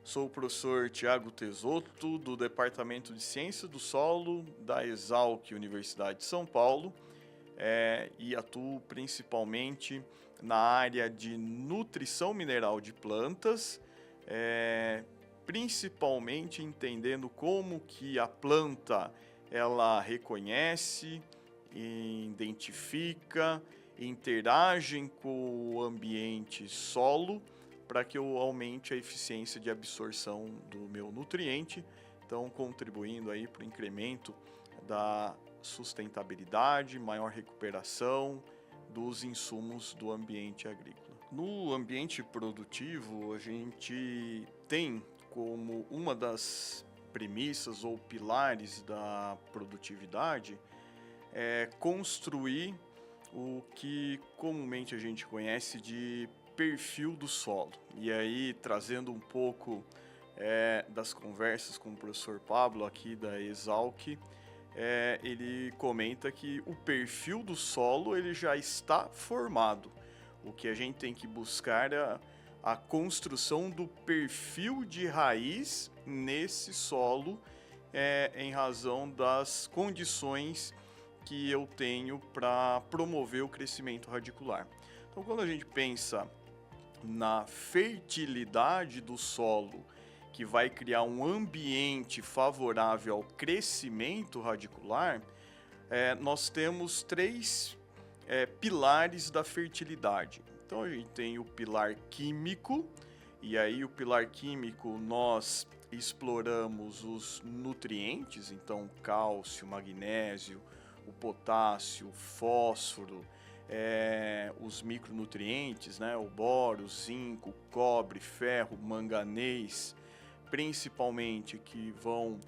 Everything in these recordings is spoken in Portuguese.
Sou o professor Tiago Tesotto, do Departamento de Ciência do Solo da Exalc Universidade de São Paulo, e atuo principalmente na área de nutrição mineral de plantas, principalmente entendendo como que a planta ela reconhece, identifica, interagem com o ambiente solo para que eu aumente a eficiência de absorção do meu nutriente, então contribuindo aí para o incremento da sustentabilidade, maior recuperação dos insumos do ambiente agrícola. No ambiente produtivo, a gente tem como uma das premissas ou pilares da produtividade construir o que comumente a gente conhece de perfil do solo. E aí, trazendo um pouco das conversas com o professor Pablo aqui da Exalc, ele comenta que o perfil do solo ele já está formado. O que a gente tem que buscar é a construção do perfil de raiz nesse solo, em razão das condições que eu tenho para promover o crescimento radicular. Então, quando a gente pensa na fertilidade do solo, que vai criar um ambiente favorável ao crescimento radicular, nós temos três pilares da fertilidade. Então, a gente tem o pilar químico, e aí o pilar químico nós exploramos os nutrientes, então cálcio, magnésio, o potássio, o fósforo, os micronutrientes, né, o boro, o zinco, o cobre, ferro, manganês, principalmente que vão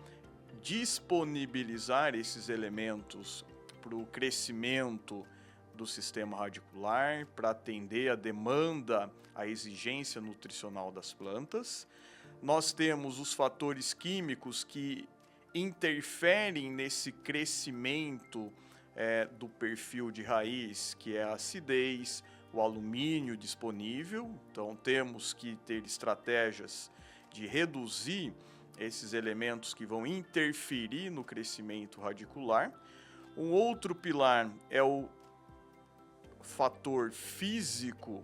disponibilizar esses elementos para o crescimento do sistema radicular, para atender a demanda, a exigência nutricional das plantas. Nós temos os fatores químicos que interferem nesse crescimento do perfil de raiz, que é a acidez, o alumínio disponível. Então temos que ter estratégias de reduzir esses elementos que vão interferir no crescimento radicular. Um outro pilar é o fator físico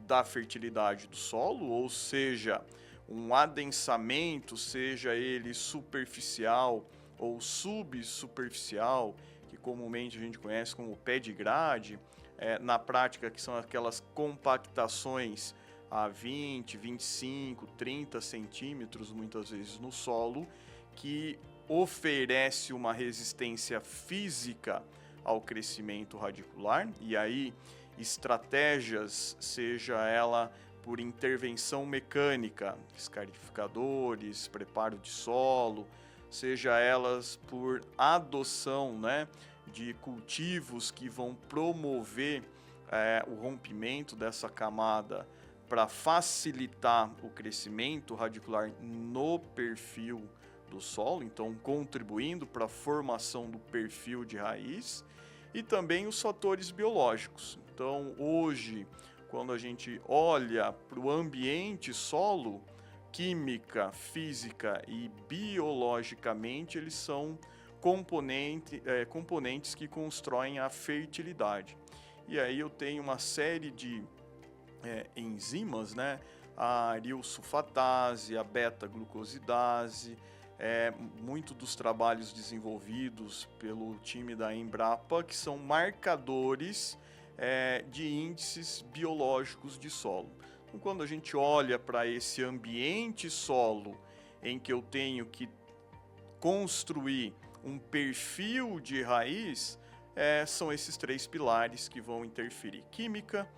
da fertilidade do solo, ou seja, um adensamento, seja ele superficial ou subsuperficial, que comumente a gente conhece como pé de grade, na prática que são aquelas compactações a 20, 25, 30 centímetros, muitas vezes no solo, que oferece uma resistência física ao crescimento radicular, e aí estratégias, seja ela por intervenção mecânica, escarificadores, preparo de solo, seja elas por adoção, né, de cultivos que vão promover o rompimento dessa camada para facilitar o crescimento radicular no perfil do solo, então contribuindo para a formação do perfil de raiz, e também os fatores biológicos. Então, hoje, quando a gente olha para o ambiente solo, química, física e biologicamente, eles são componentes que constroem a fertilidade. E aí eu tenho uma série de enzimas, né? A arilsulfatase, a beta-glucosidase, muito dos trabalhos desenvolvidos pelo time da Embrapa, que são marcadores de índices biológicos de solo. Então, quando a gente olha para esse ambiente solo em que eu tenho que construir um perfil de raiz, são esses três pilares que vão interferir. Química,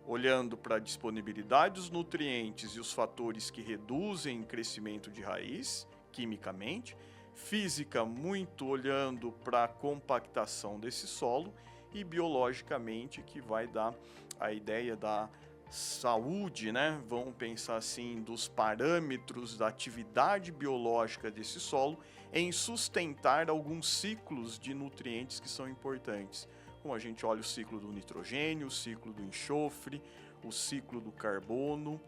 olhando para a disponibilidade dos nutrientes e os fatores que reduzem o crescimento de raiz, quimicamente. Física, muito olhando para a compactação desse solo, e biologicamente, que vai dar a ideia da saúde, né? Vamos pensar assim, dos parâmetros da atividade biológica desse solo em sustentar alguns ciclos de nutrientes que são importantes. Como a gente olha o ciclo do nitrogênio, o ciclo do enxofre, o ciclo do carbono,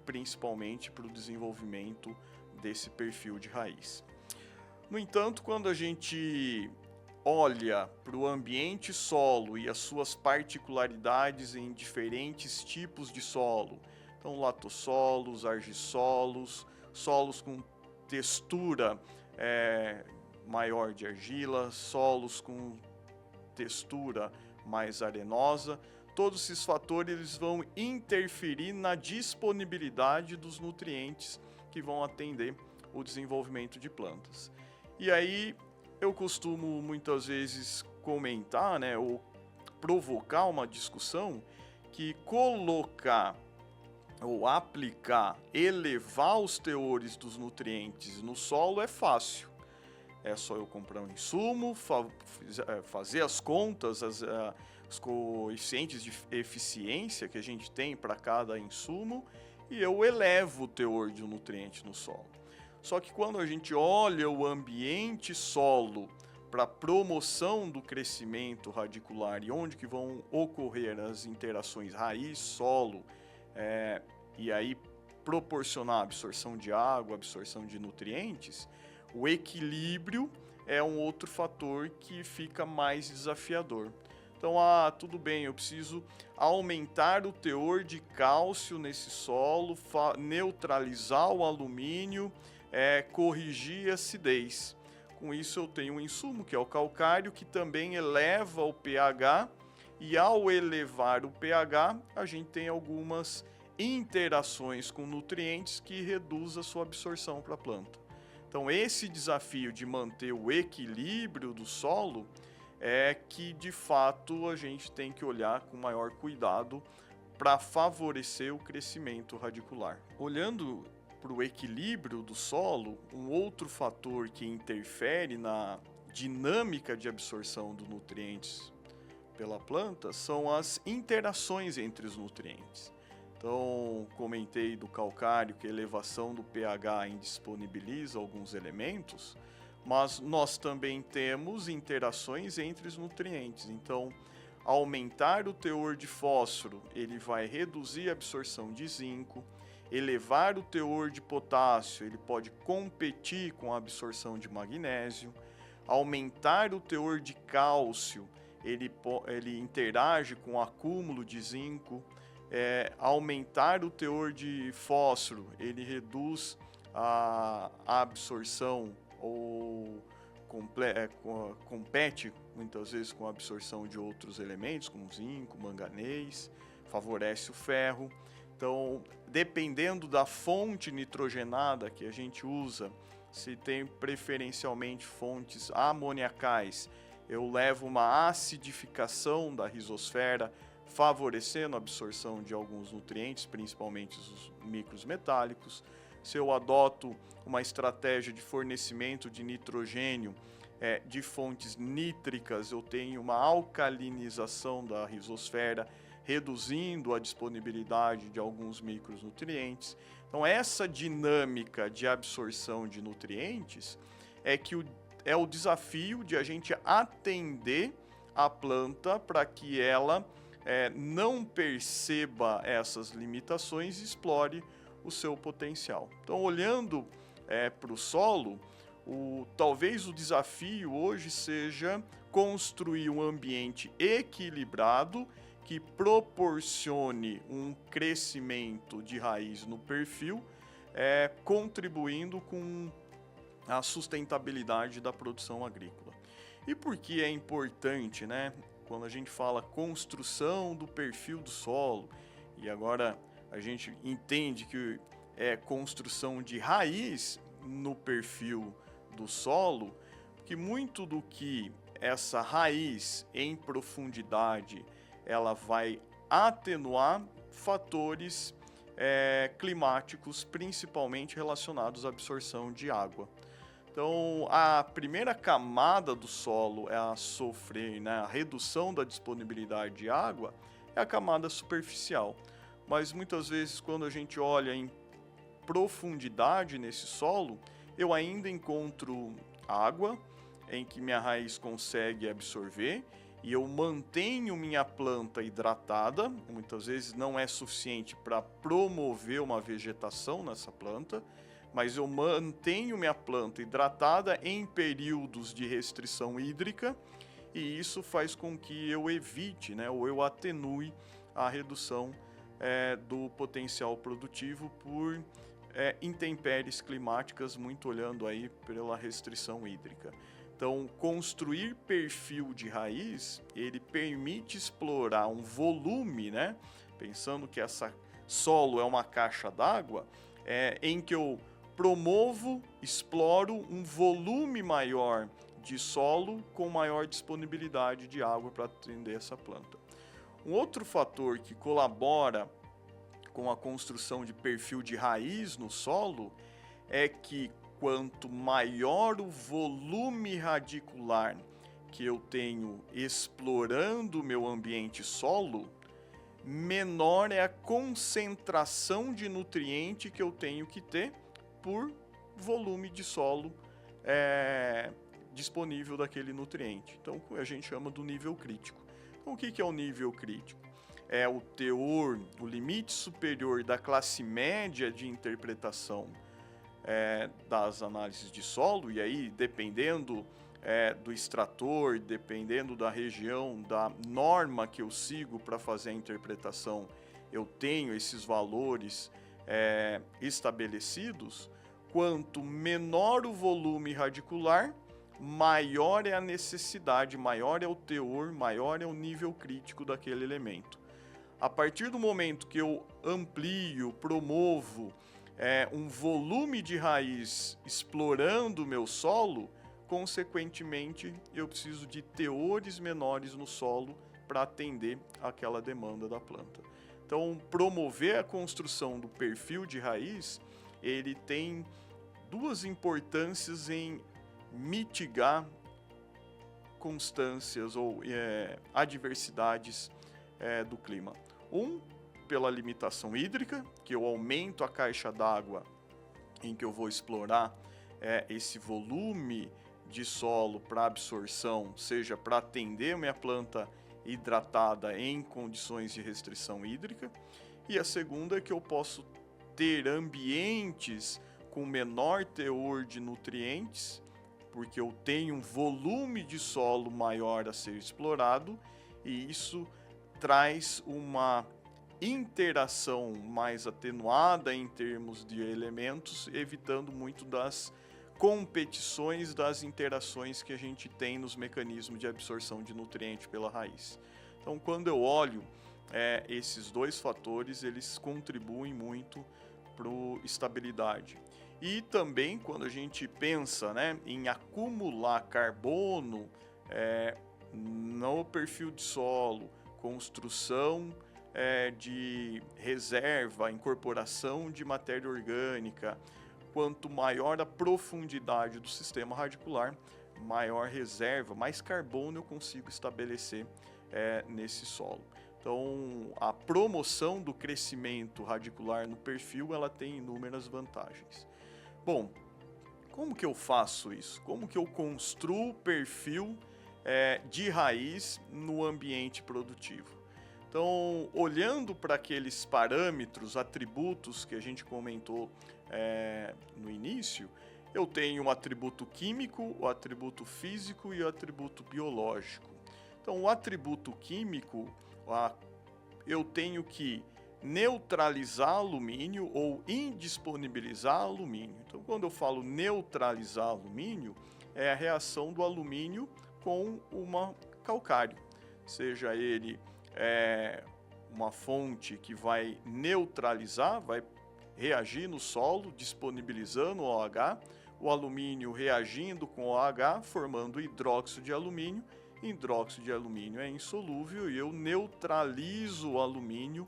principalmente para o desenvolvimento desse perfil de raiz. No entanto, quando a gente olha para o ambiente solo e as suas particularidades em diferentes tipos de solo, então latossolos, argissolos, solos com textura maior de argila, solos com textura mais arenosa, todos esses fatores eles vão interferir na disponibilidade dos nutrientes que vão atender o desenvolvimento de plantas. E aí eu costumo muitas vezes comentar, ou provocar uma discussão que colocar ou aplicar, elevar os teores dos nutrientes no solo é fácil. É só eu comprar um insumo, fazer as contas, os coeficientes de eficiência que a gente tem para cada insumo e eu elevo o teor de um nutriente no solo. Só que quando a gente olha o ambiente solo para promoção do crescimento radicular e onde que vão ocorrer as interações raiz-solo, e aí proporcionar absorção de água, absorção de nutrientes, o equilíbrio é um outro fator que fica mais desafiador. Então, tudo bem, eu preciso aumentar o teor de cálcio nesse solo, neutralizar o alumínio, corrigir a acidez. Com isso eu tenho um insumo que é o calcário, que também eleva o pH, e ao elevar o pH, a gente tem algumas interações com nutrientes que reduz a sua absorção para a planta. Então esse desafio de manter o equilíbrio do solo é que de fato a gente tem que olhar com maior cuidado para favorecer o crescimento radicular. Olhando para o equilíbrio do solo, um outro fator que interfere na dinâmica de absorção dos nutrientes pela planta são as interações entre os nutrientes. Então, comentei do calcário que a elevação do pH indisponibiliza alguns elementos, mas nós também temos interações entre os nutrientes. Então, aumentar o teor de fósforo, ele vai reduzir a absorção de zinco, elevar o teor de potássio, ele pode competir com a absorção de magnésio, aumentar o teor de cálcio, ele interage com o acúmulo de zinco, aumentar o teor de fósforo, ele reduz a absorção ou compete muitas vezes com a absorção de outros elementos, como zinco, manganês, favorece o ferro. Então, dependendo da fonte nitrogenada que a gente usa, se tem preferencialmente fontes amoniacais, eu levo uma acidificação da rizosfera, favorecendo a absorção de alguns nutrientes, principalmente os micros metálicos. Se eu adoto uma estratégia de fornecimento de nitrogênio de fontes nítricas, eu tenho uma alcalinização da rizosfera, reduzindo a disponibilidade de alguns micronutrientes. Então, essa dinâmica de absorção de nutrientes é o desafio de a gente atender a planta para que ela não perceba essas limitações e explore o seu potencial. Então, olhando para o solo, talvez o desafio hoje seja construir um ambiente equilibrado que proporcione um crescimento de raiz no perfil, contribuindo com a sustentabilidade da produção agrícola. E por que é importante, quando a gente fala construção do perfil do solo, e agora a gente entende que é construção de raiz no perfil do solo, que muito do que essa raiz em profundidade ela vai atenuar fatores climáticos, principalmente relacionados à absorção de água. Então, a primeira camada do solo a sofrer a redução da disponibilidade de água é a camada superficial. Mas muitas vezes, quando a gente olha em profundidade nesse solo, eu ainda encontro água em que minha raiz consegue absorver e eu mantenho minha planta hidratada, muitas vezes não é suficiente para promover uma vegetação nessa planta, mas eu mantenho minha planta hidratada em períodos de restrição hídrica, e isso faz com que eu evite, né, ou eu atenue a redução do potencial produtivo por intempéries climáticas, muito olhando aí pela restrição hídrica. Então, construir perfil de raiz, ele permite explorar um volume, né? Pensando que essa solo é uma caixa d'água, em que eu promovo, exploro um volume maior de solo com maior disponibilidade de água para atender essa planta. Um outro fator que colabora com a construção de perfil de raiz no solo é que quanto maior o volume radicular que eu tenho explorando o meu ambiente solo, menor é a concentração de nutriente que eu tenho que ter por volume de solo disponível daquele nutriente. Então, a gente chama do nível crítico. Então, o que é o nível crítico? É o teor, o limite superior da classe média de interpretação das análises de solo, e aí, dependendo do extrator, dependendo da região, da norma que eu sigo para fazer a interpretação, eu tenho esses valores estabelecidos. Quanto menor o volume radicular, maior é a necessidade, maior é o teor, maior é o nível crítico daquele elemento. A partir do momento que eu amplio, promovo um volume de raiz explorando o meu solo, consequentemente eu preciso de teores menores no solo para atender aquela demanda da planta. Então, promover a construção do perfil de raiz, ele tem duas importâncias em mitigar constâncias ou adversidades do clima. Pela limitação hídrica, que eu aumento a caixa d'água em que eu vou explorar esse volume de solo para absorção, seja para atender minha planta hidratada em condições de restrição hídrica. E a segunda é que eu posso ter ambientes com menor teor de nutrientes, porque eu tenho um volume de solo maior a ser explorado, e isso traz uma interação mais atenuada em termos de elementos, evitando muito das competições, das interações que a gente tem nos mecanismos de absorção de nutriente pela raiz. Então, quando eu olho esses dois fatores, eles contribuem muito para a estabilidade. E também, quando a gente pensa, né, em acumular carbono no perfil de solo, construção de reserva, incorporação de matéria orgânica, quanto maior a profundidade do sistema radicular, maior reserva, mais carbono eu consigo estabelecer nesse solo. Então, a promoção do crescimento radicular no perfil, ela tem inúmeras vantagens. Bom, como que eu faço isso? Como que eu construo o perfil de raiz no ambiente produtivo? Então, olhando para aqueles parâmetros, atributos que a gente comentou no início, eu tenho o atributo químico, o atributo físico e o atributo biológico. Então, o atributo químico, eu tenho que neutralizar alumínio ou indisponibilizar alumínio. Então, quando eu falo neutralizar alumínio, é a reação do alumínio com uma calcário, seja ele uma fonte que vai neutralizar, vai reagir no solo, disponibilizando o OH, o alumínio reagindo com o OH, formando hidróxido de alumínio. Hidróxido de alumínio é insolúvel e eu neutralizo o alumínio,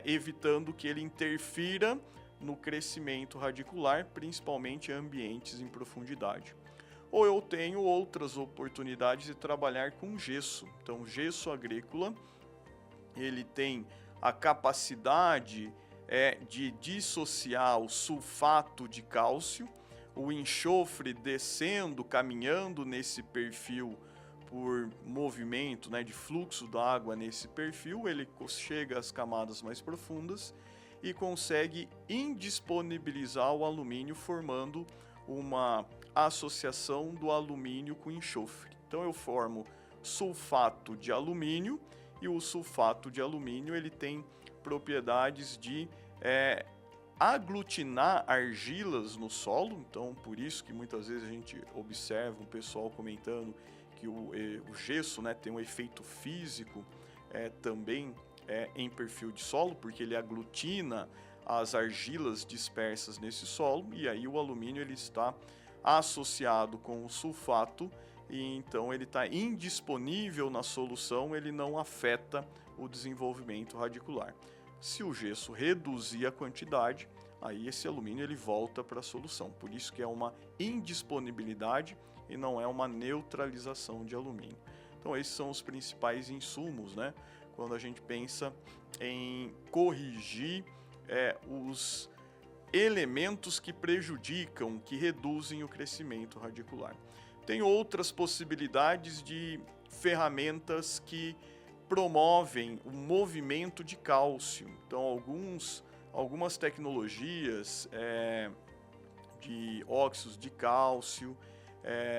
evitando que ele interfira no crescimento radicular, principalmente em ambientes em profundidade. Ou eu tenho outras oportunidades de trabalhar com gesso. Então, gesso agrícola, ele tem a capacidade de dissociar o sulfato de cálcio, o enxofre descendo, caminhando nesse perfil por movimento, né, de fluxo da água nesse perfil, ele chega às camadas mais profundas e consegue indisponibilizar o alumínio, formando uma associação do alumínio com enxofre. Então eu formo sulfato de alumínio, e o sulfato de alumínio ele tem propriedades de aglutinar argilas no solo. Então por isso que muitas vezes a gente observa um pessoal comentando que o gesso, né, tem um efeito físico também em perfil de solo, porque ele aglutina as argilas dispersas nesse solo, e aí o alumínio ele está associado com o sulfato, e então ele está indisponível na solução, ele não afeta o desenvolvimento radicular. Se o gesso reduzir a quantidade, aí esse alumínio ele volta para a solução. Por isso que é uma indisponibilidade e não é uma neutralização de alumínio. Então esses são os principais insumos, né, quando a gente pensa em corrigir os elementos que prejudicam, que reduzem o crescimento radicular. Tem outras possibilidades de ferramentas que promovem o movimento de cálcio. Então, algumas tecnologias de óxidos de cálcio,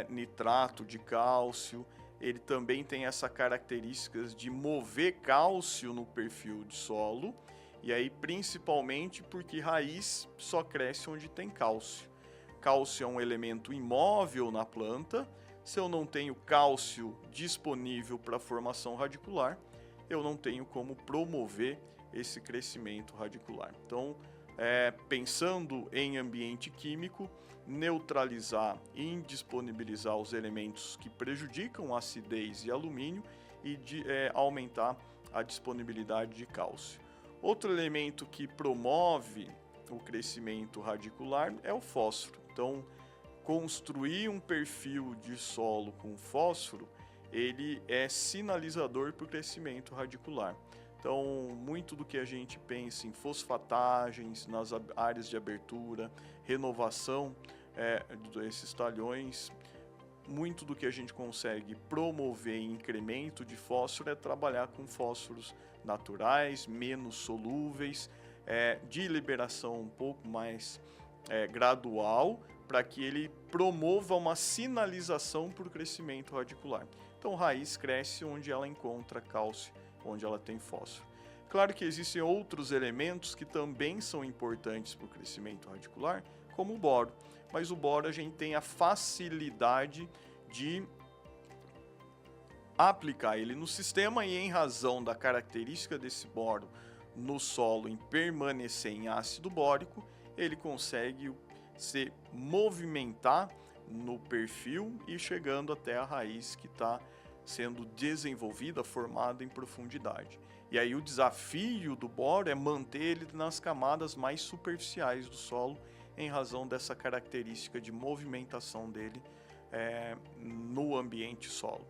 nitrato de cálcio, ele também tem essa característica de mover cálcio no perfil de solo, e aí principalmente porque raiz só cresce onde tem cálcio. Cálcio é um elemento imóvel na planta. Se eu não tenho cálcio disponível para a formação radicular, eu não tenho como promover esse crescimento radicular. Então, pensando em ambiente químico, neutralizar e indisponibilizar os elementos que prejudicam acidez e alumínio e aumentar a disponibilidade de cálcio. Outro elemento que promove o crescimento radicular é o fósforo. Então, construir um perfil de solo com fósforo, ele é sinalizador para o crescimento radicular. Então, muito do que a gente pensa em fosfatagens nas áreas de abertura, renovação desses talhões, muito do que a gente consegue promover em incremento de fósforo é trabalhar com fósforos naturais, menos solúveis, de liberação um pouco mais gradual, para que ele promova uma sinalização para o crescimento radicular. Então, raiz cresce onde ela encontra cálcio, onde ela tem fósforo. Claro que existem outros elementos que também são importantes para o crescimento radicular, como o boro. Mas o boro a gente tem a facilidade de aplicar ele no sistema, e em razão da característica desse boro no solo em permanecer em ácido bórico, ele consegue se movimentar no perfil e chegando até a raiz que está sendo desenvolvida, formada em profundidade. E aí o desafio do boro é manter ele nas camadas mais superficiais do solo, em razão dessa característica de movimentação dele no ambiente solo.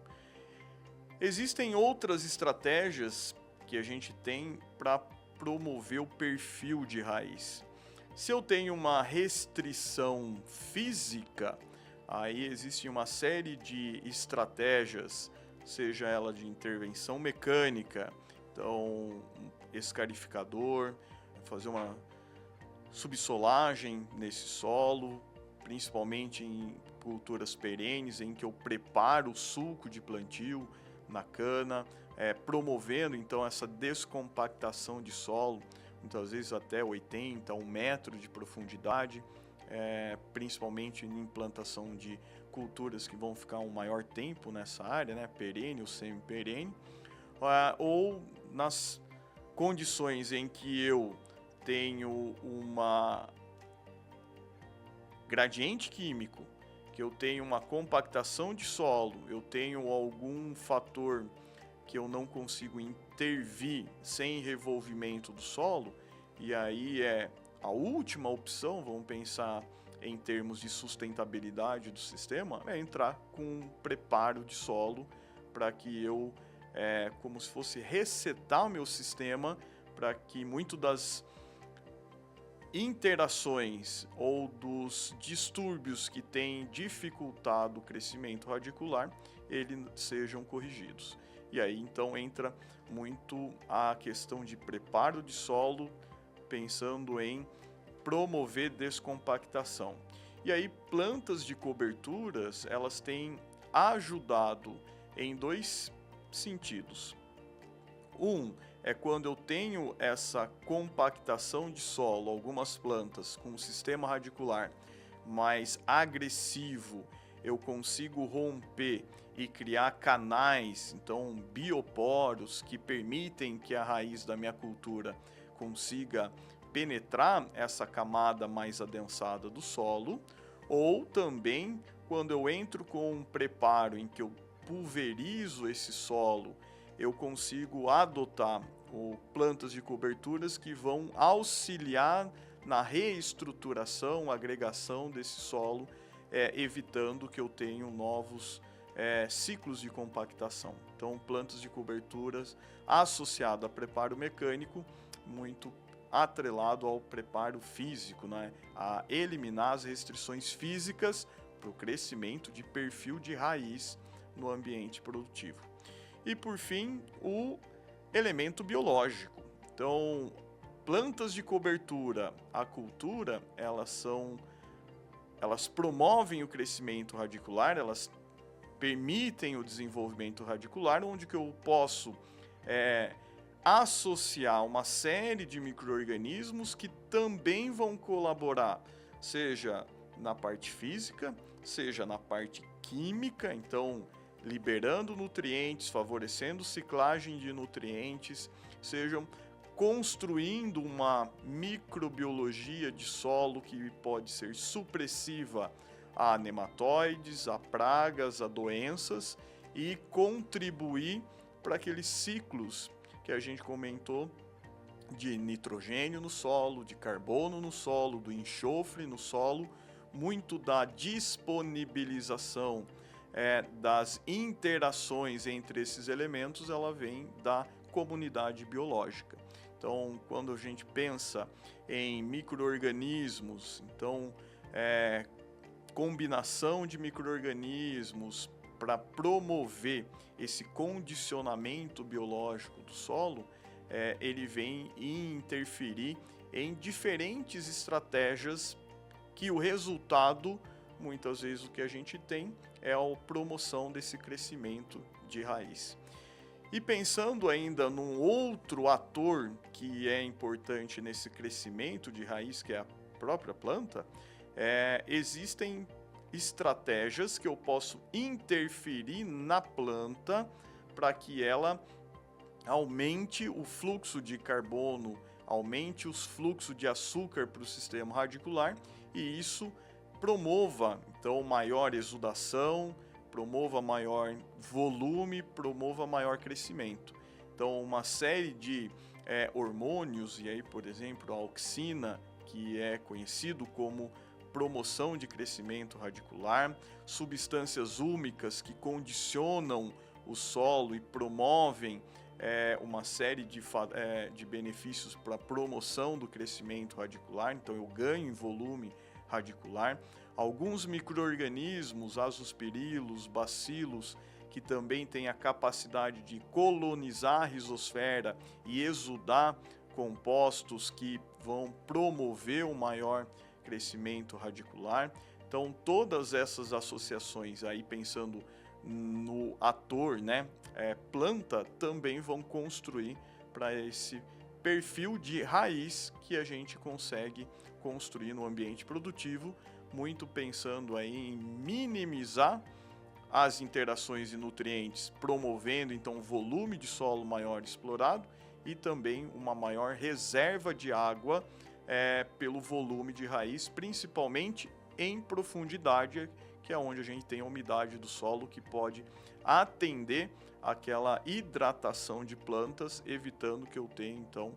Existem outras estratégias que a gente tem para promover o perfil de raiz. Se eu tenho uma restrição física, aí existe uma série de estratégias, seja ela de intervenção mecânica, então escarificador, fazer uma subsolagem nesse solo, principalmente em culturas perenes, em que eu preparo o sulco de plantio na cana, promovendo então essa descompactação de solo, muitas vezes até 80, 1 metro de profundidade, principalmente em implantação de culturas que vão ficar um maior tempo nessa área, né, perene ou semi-perene, ou nas condições em que eu tenho uma gradiente químico, que eu tenho uma compactação de solo, eu tenho algum fator que eu não consigo intervir sem revolvimento do solo, e aí a última opção, vamos pensar em termos de sustentabilidade do sistema, é entrar com um preparo de solo para que eu, como se fosse resetar o meu sistema, para que muito das interações ou dos distúrbios que têm dificultado o crescimento radicular, eles sejam corrigidos. E aí então entra muito a questão de preparo de solo, pensando em promover descompactação. E aí plantas de coberturas, elas têm ajudado em dois sentidos. Um é quando eu tenho essa compactação de solo, algumas plantas com um sistema radicular mais agressivo, eu consigo romper e criar canais, então bioporos, que permitem que a raiz da minha cultura consiga penetrar essa camada mais adensada do solo, ou também quando eu entro com um preparo em que eu pulverizo esse solo, eu consigo adotar plantas de coberturas que vão auxiliar na reestruturação, agregação desse solo, evitando que eu tenha novos ciclos de compactação. Então, plantas de coberturas associado a preparo mecânico, muito atrelado ao preparo físico, né? A eliminar as restrições físicas para o crescimento de perfil de raiz no ambiente produtivo. E por fim, o elemento biológico. Então, plantas de cobertura, a cultura, elas promovem o crescimento radicular, elas permitem o desenvolvimento radicular, onde que eu posso associar uma série de micro-organismos que também vão colaborar, seja na parte física, seja na parte química, então liberando nutrientes, favorecendo ciclagem de nutrientes, sejam construindo uma microbiologia de solo que pode ser supressiva a nematóides, a pragas, a doenças e contribuir para aqueles ciclos que a gente comentou de nitrogênio no solo, de carbono no solo, do enxofre no solo, muito da disponibilização das interações entre esses elementos, ela vem da comunidade biológica. Então, quando a gente pensa em micro-organismos, então, combinação de micro-organismos para promover esse condicionamento biológico do solo, ele vem interferir em diferentes estratégias que o resultado, muitas vezes o que a gente tem, é a promoção desse crescimento de raiz. E pensando ainda num outro ator que é importante nesse crescimento de raiz, que é a própria planta, existem estratégias que eu posso interferir na planta para que ela aumente o fluxo de carbono, aumente os fluxos de açúcar para o sistema radicular e isso promova, então, maior exudação, promova maior volume, promova maior crescimento. Então, uma série de hormônios, e aí, por exemplo, a auxina, que é conhecido como promoção de crescimento radicular, substâncias úmicas que condicionam o solo e promovem uma série de benefícios para a promoção do crescimento radicular, então eu ganho em volume radicular. Alguns micro-organismos, azospirilos, bacilos, que também têm a capacidade de colonizar a rizosfera e exudar compostos que vão promover um maior crescimento radicular. Então, todas essas associações aí, pensando no ator, né, planta, também vão construir para esse perfil de raiz que a gente consegue construir no ambiente produtivo, muito pensando aí em minimizar as interações de nutrientes, promovendo então volume de solo maior explorado e também uma maior reserva de água pelo volume de raiz, principalmente em profundidade, que é onde a gente tem a umidade do solo que pode atender aquela hidratação de plantas, evitando que eu tenha então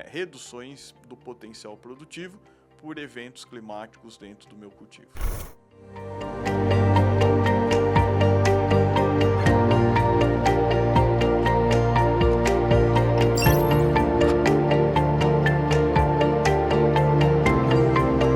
reduções do potencial produtivo por eventos climáticos dentro do meu cultivo.